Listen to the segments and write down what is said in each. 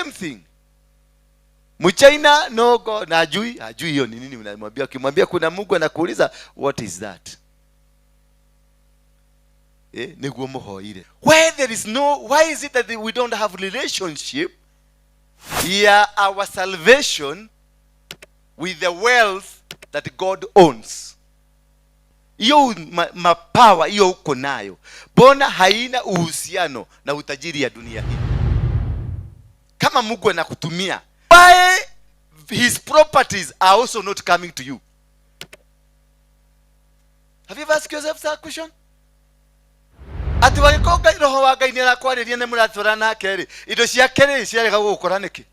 same thing. Mchina no God na ajui hiyo ni nini unamwambia. Ukimwambia kuna Mungu anakuuliza what is that? Niguo muhoire. Why is it that we don't have relationship? Here our salvation with the wealth that God owns. Hiyo mapawa hiyo uko nayo. Bona haina uhusiano na utajiri ya dunia hii. Kama Mungu anakutumia, why his properties are also not coming to you? Have you ever asked yourself that question? Ati wagikoga roho wa Ngai ni arakwarĩria nĩ mũratũra nake indo cia kere ciarega gũkora niki?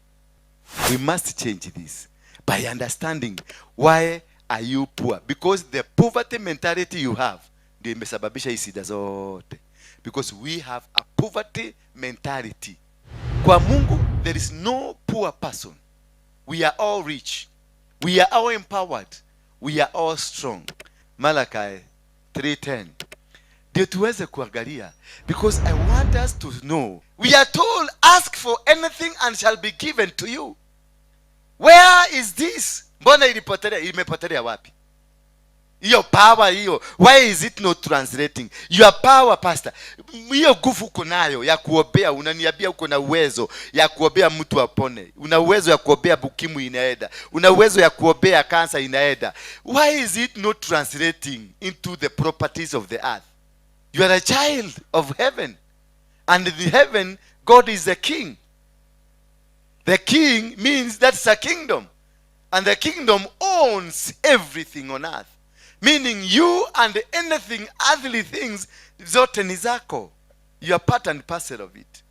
We must change this by understanding why are you poor, because the poverty mentality you have ndio imesababisha shida zote, because we have a poverty mentality. Kwa Mungu there is no poor person. We are all rich, we are all empowered, we are all strong. Malachi 3:10 ndio tuweze kuangalia, because I want us to know. We are told ask for anything and shall be given to you. Where is this? Mbona imepotelea wapi? Hiyo power hiyo, why is it not translating? Your power, pastor, hiyo nguvu uko nayo ya kuombea, unaniambia uko na uwezo ya kuombea mtu apone, una uwezo ya kuombea bukimu inaenda, una uwezo ya kuombea kansa inaenda. Why is it not translating into the properties of the earth? You are a child of heaven, and in heaven God is the king. The king means that's a kingdom, and the kingdom owns everything on earth, meaning you and anything earthly things zote ni zako. You are part and parcel of it.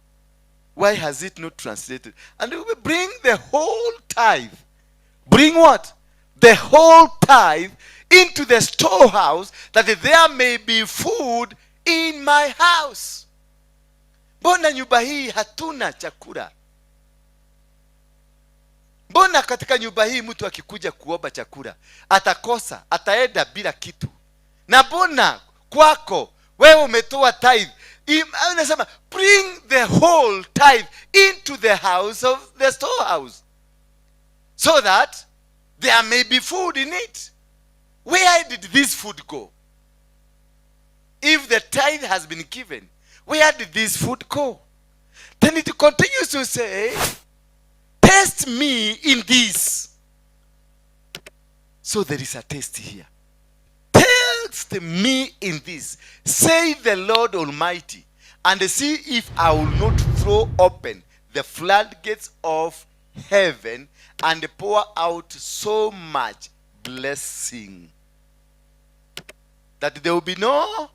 Why has it not translated? And we will bring the whole tithe. Bring what? The whole tithe into the storehouse, that there may be food in my house. Mbona nyumba hii hatuna chakula? Mbona katika nyumba hii mtu akikuja kuomba chakula atakosa, ataenda bila kitu? Na mbona kwako wewe umetoa tithe? Anasema bring the whole tithe into the house of the storehouse, so that there may be food in it. Where did this food go? If the tithe has been given, where did this food go? Then it continues to say, test me in this. So there is a test here. Test me in this, say the Lord Almighty, and see if I will not throw open the floodgates of heaven and pour out so much blessing that there will be no.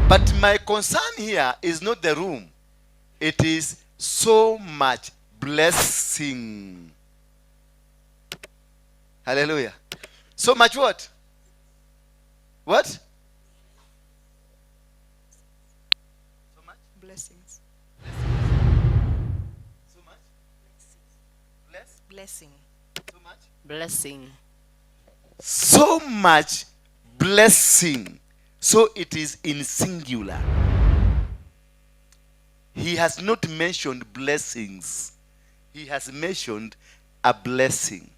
But my concern here is not the room. It is so much blessing. Hallelujah. So much what? What? So much blessings. So much blessing. So much Blessing. So much blessing. So it is in singular. He has not mentioned blessings. He has mentioned a blessing,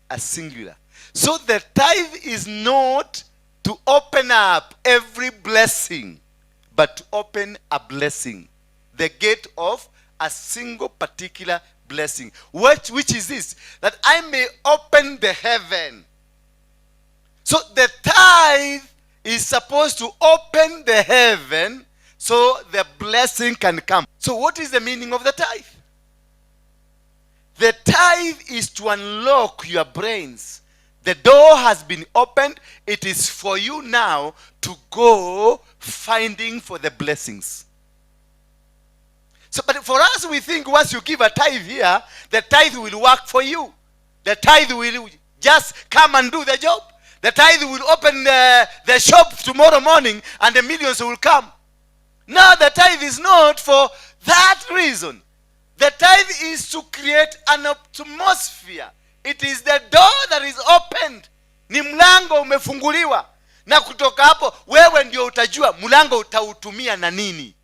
a singular. So the tithe is not to open up every blessing, but to open a blessing, the gate of a single particular blessing. Which is this? That I may open the heaven. So the tithe is supposed to open the heaven so the blessing can come. So what is the meaning of the tithe? The tithe is to unlock your brains. The door has been opened. It is for you now to go finding for the blessings. So, but for us, we think once you give a tithe here, the tithe will work for you. The tithe will just come and do the job. The tithe will open the shop tomorrow morning and the millions will come. No, the tithe is not for that reason. The tithe is to create an atmosphere. It is the door that is opened. Ni mlango umefunguliwa. Na kutoka hapo, wewe ndio utajua mlango utautumia na nini.